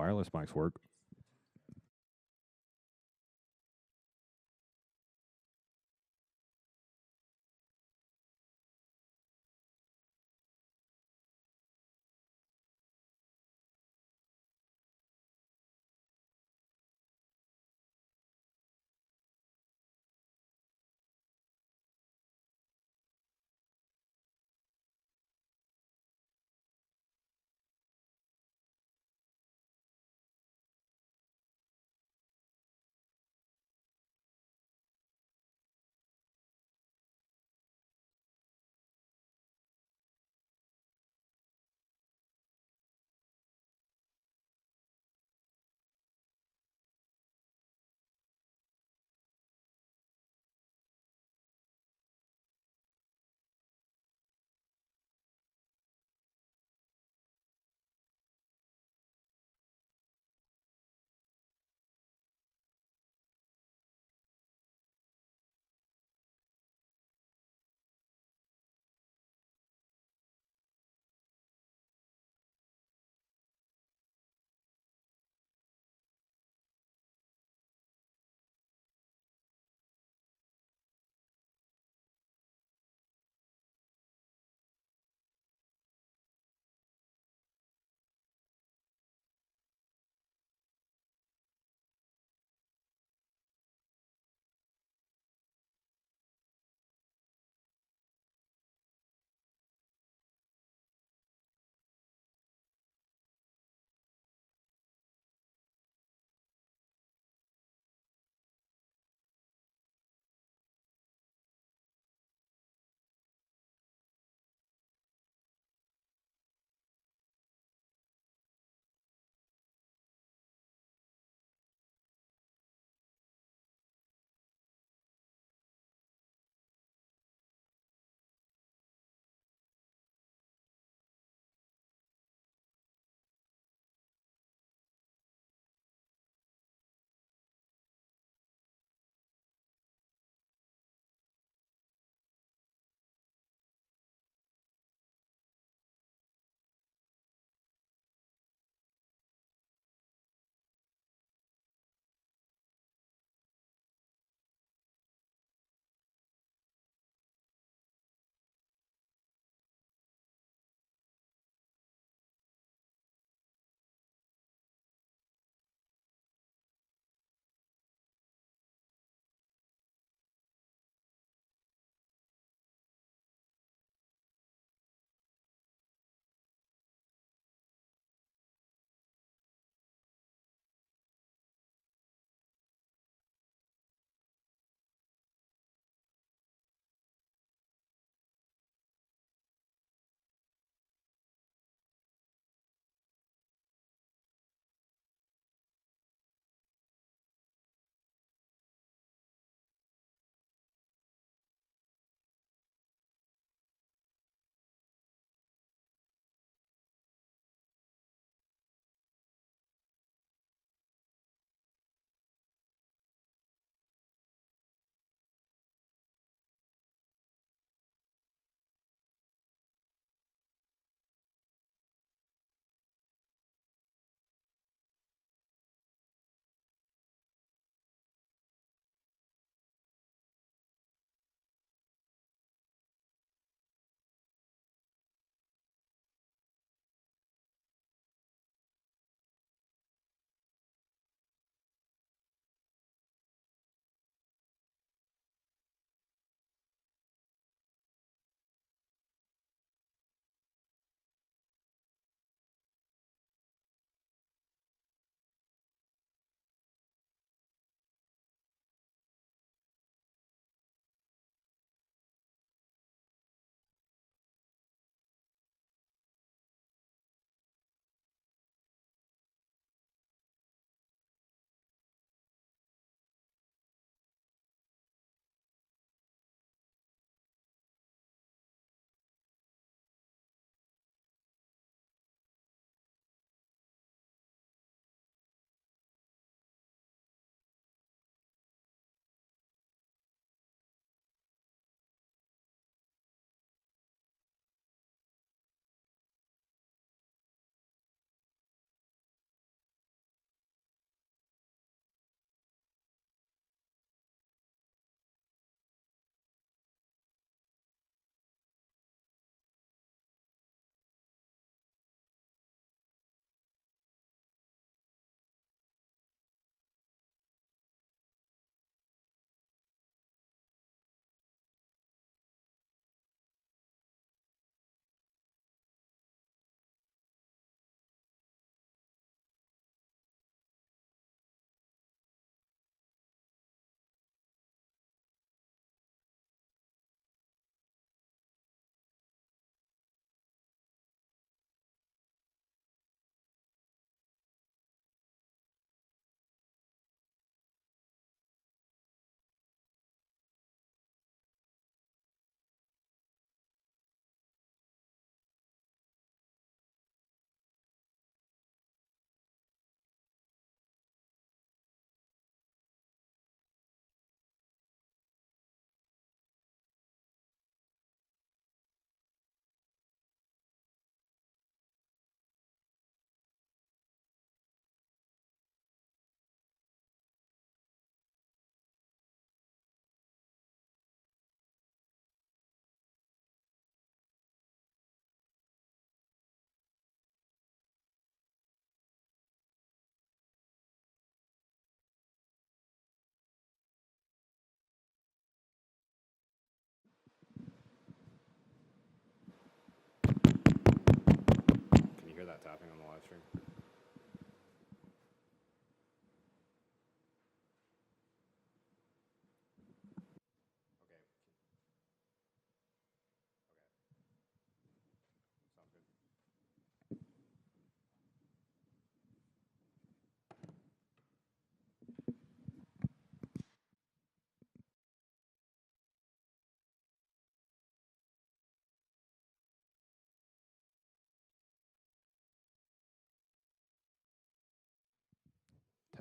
wireless mics work.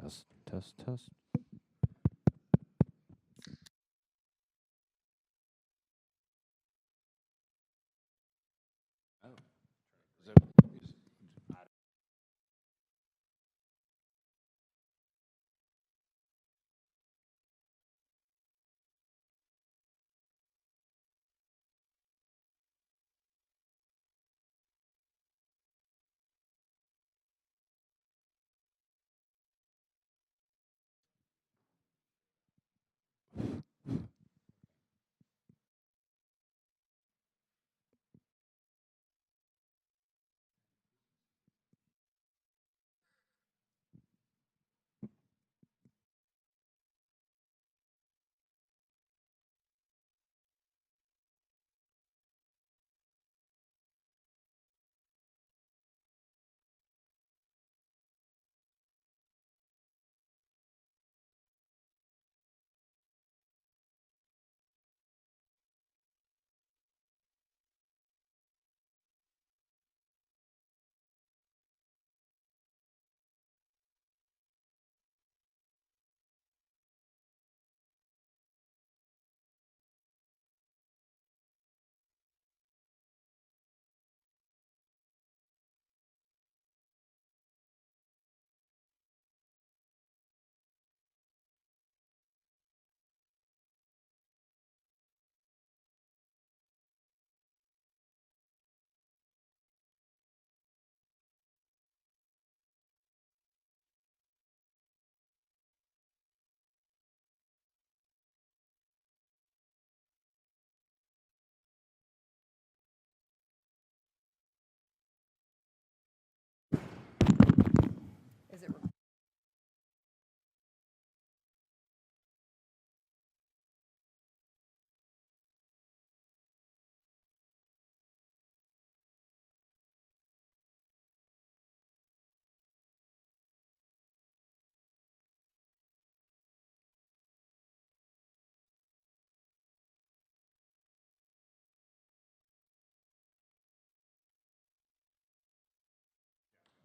Test, test, test. Oh. Is it?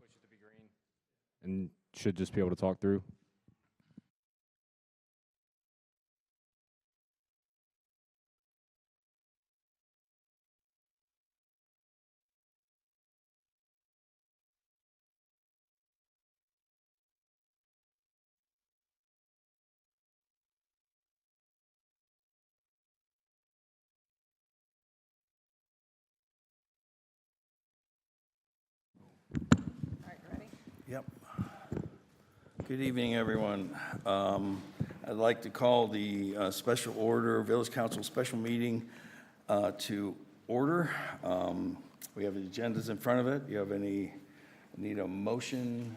Push it to be green. And should just be able to talk through. All right, ready? Yep. Good evening, everyone. I'd like to call the special order, Village Council special meeting to order. We have the agendas in front of it. You have need a motion,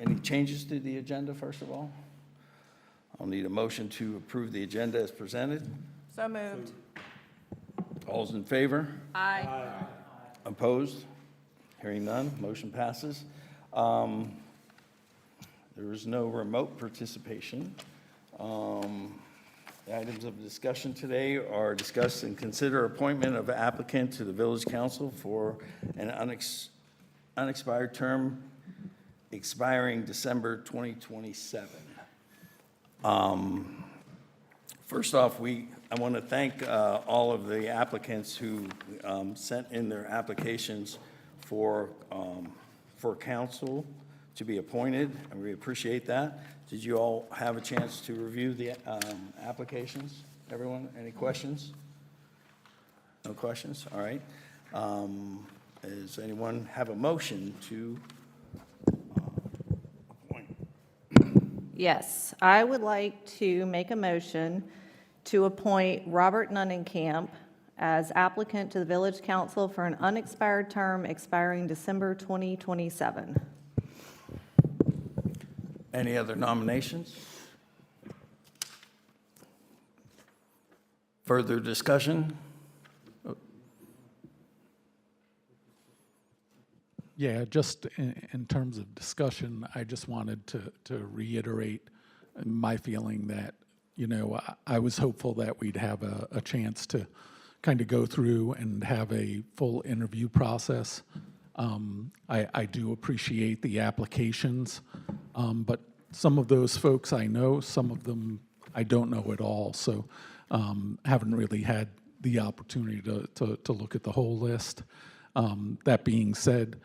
any changes to the agenda, first of all? I'll need a motion to approve the agenda as presented. So moved. All's in favor? Aye. Opposed? Hearing none, motion passes. There is no remote participation. The items of discussion today are discuss and consider appointment of applicant to the Village Council for an unexpired term expiring December 2027. First off, I want to thank all of the applicants who sent in their applications for council to be appointed, and we appreciate that. Did you all have a chance to review the applications? Everyone, any questions? No questions? All right. Does anyone have a motion to appoint? Yes, I would like to make a motion to appoint Robert Nunnenkamp as applicant to the Village Council for an unexpired term expiring December 2027. Any other nominations? Further discussion? Yeah, just in terms of discussion, I just wanted to reiterate my feeling that, you know, I was hopeful that we'd have a chance to kind of go through and have a full interview process. I do appreciate the applications, but Some of those folks I know, some of them I don't know at all, so haven't really had the opportunity to look at the whole list. That being said,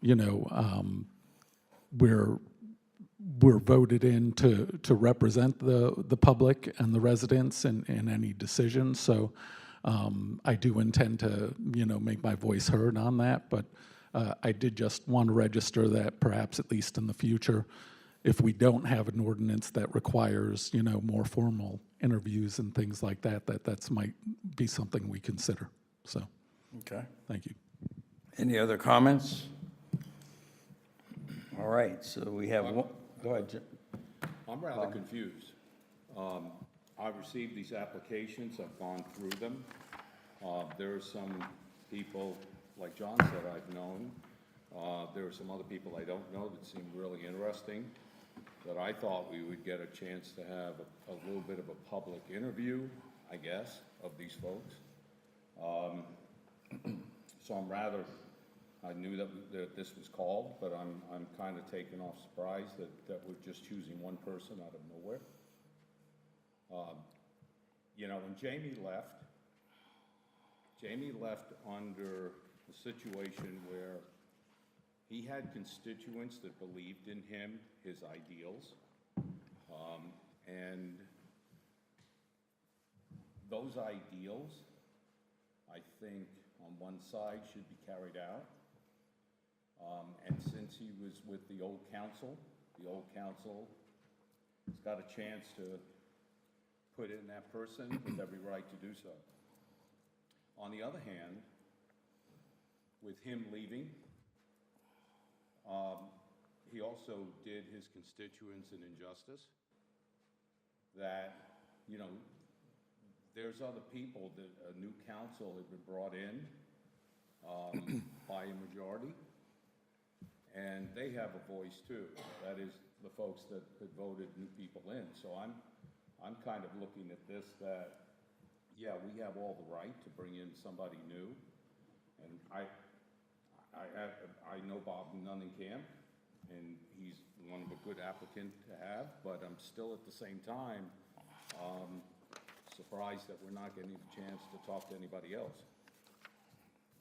you know, we're voted in to represent the public and the residents in any decision, so I do intend to, you know, make my voice heard on that, but I did just want to register that perhaps at least in the future, if we don't have an ordinance that requires, you know, more formal interviews and things like that, that's might be something we consider. So, Okay. thank you. Any other comments? All right, so we have one, go ahead, Jim. I'm rather confused. I've received these applications, I've gone through them. There are some people, like John said, I've known. There are some other people I don't know that seem really interesting, that I thought we would get a chance to have a little bit of a public interview, I guess, of these folks. So I knew that this was called, but I'm kind of taken off surprise that we're just choosing one person out of nowhere. You know, when Jamie left under a situation where he had constituents that believed in him, his ideals, and those ideals, I think, on one side should be carried out. And since he was with the old council has got a chance to put in that person with every right to do so. On the other hand, with him leaving, he also did his constituents an injustice that, you know, there's other people that a new council had been brought in by a majority, and they have a voice too. That is the folks that voted new people in. So I'm kind of looking at this that, yeah, we have all the right to bring in somebody new, and I know Bob Nunnenkamp, and he's one of a good applicant to have, but I'm still at the same time surprised that we're not getting a chance to talk to anybody else,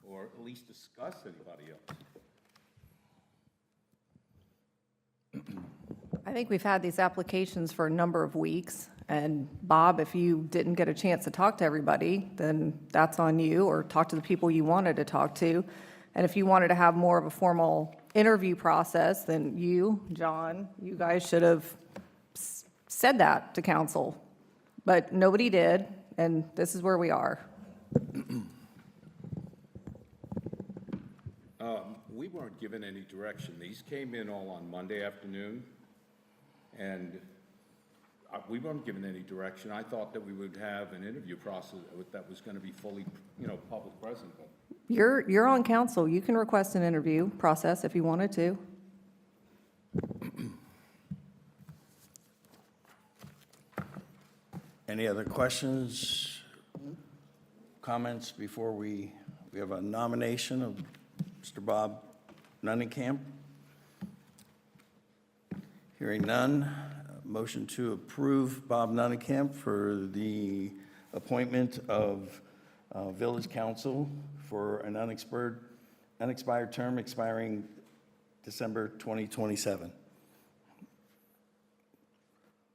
or at least discuss anybody else. I think we've had these applications for a number of weeks, and Bob, if you didn't get a chance to talk to everybody, then that's on you, or talk to the people you wanted to talk to. And if you wanted to have more of a formal interview process, then you, John, you guys should have said that to council. But nobody did, and this is where we are. We weren't given any direction. These came in all on Monday afternoon, and we weren't given any direction. I thought that we would have an interview process that was going to be fully, you know, public present. But You're on council. You can request an interview process if you wanted to. Any other questions, comments before we have a nomination of Mr. Bob Nunnenkamp? Hearing none, motion to approve Bob Nunnenkamp for the appointment of Village Council for an unexpired term expiring December 2027.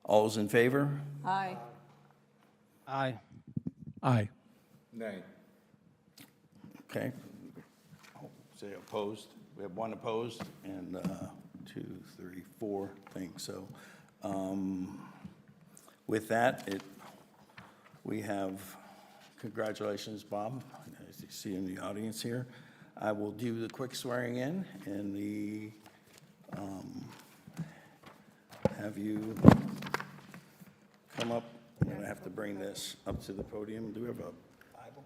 All those in favor? Aye. Aye. Aye. nay. Okay. Say opposed. We have one opposed and 2, 3, 4 things. So with that, we have, congratulations, Bob, as you see in the audience here. I will do the quick swearing in and have you come up. I'm going to have to bring this up to the podium. Do we have a Bible?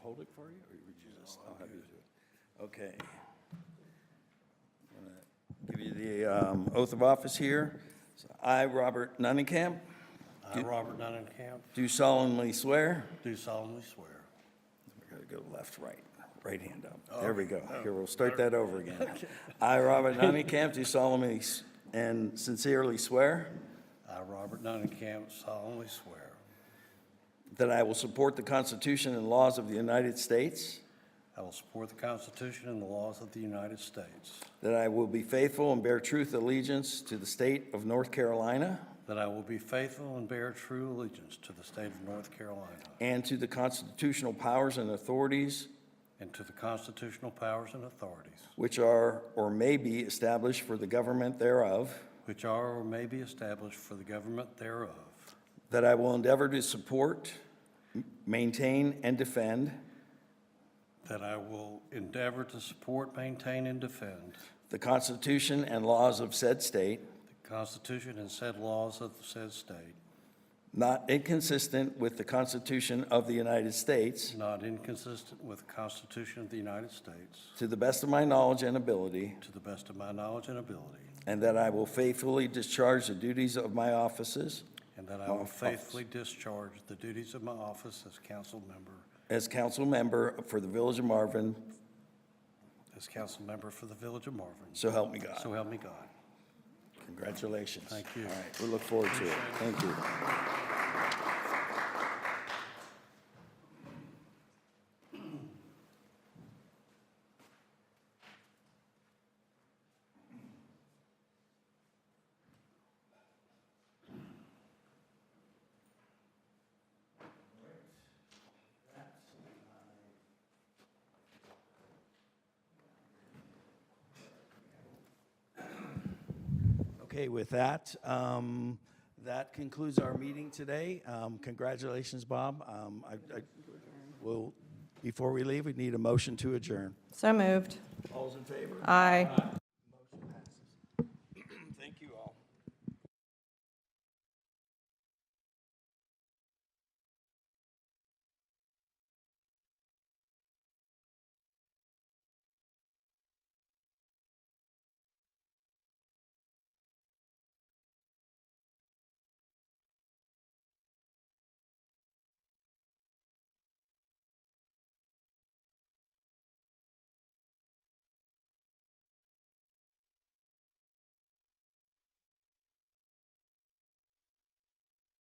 hold it for you, or would you just, I'll have you do it? Okay. I'm gonna give you the oath of office here. So I, Robert Nunnenkamp, I, Robert Nunnenkamp, do solemnly swear. do solemnly swear. We gotta go left, right hand up. There we go. Here, we'll start that over again. I, Robert Nunnenkamp, do solemnly and sincerely swear I, Robert Nunnenkamp, solemnly swear that I will support the Constitution and laws of the United States, I will support the Constitution and the laws of the United States, that I will be faithful and bear truth allegiance to the state of North Carolina that I will be faithful and bear true allegiance to the state of North Carolina and to the constitutional powers and authorities and to the constitutional powers and authorities which are or may be established for the government thereof, which are or may be established for the government thereof, that I will endeavor to support, maintain, and defend that I will endeavor to support, maintain, and defend the Constitution and laws of said state, the Constitution and said laws of said state, not inconsistent with the Constitution of the United States, not inconsistent with the Constitution of the United States, to the best of my knowledge and ability, to the best of my knowledge and ability, and that I will faithfully discharge the duties of my offices and that I will faithfully discharge the duties of my office as council member for the Village of Marvin, for the Village of Marvin. so help me God. So help me God. Congratulations. Thank you. All right, we look forward to it. Thank you. Okay, with that, that concludes our meeting today. Congratulations, Bob. Before we leave, we need a motion to adjourn. So moved. All's in favor? Aye.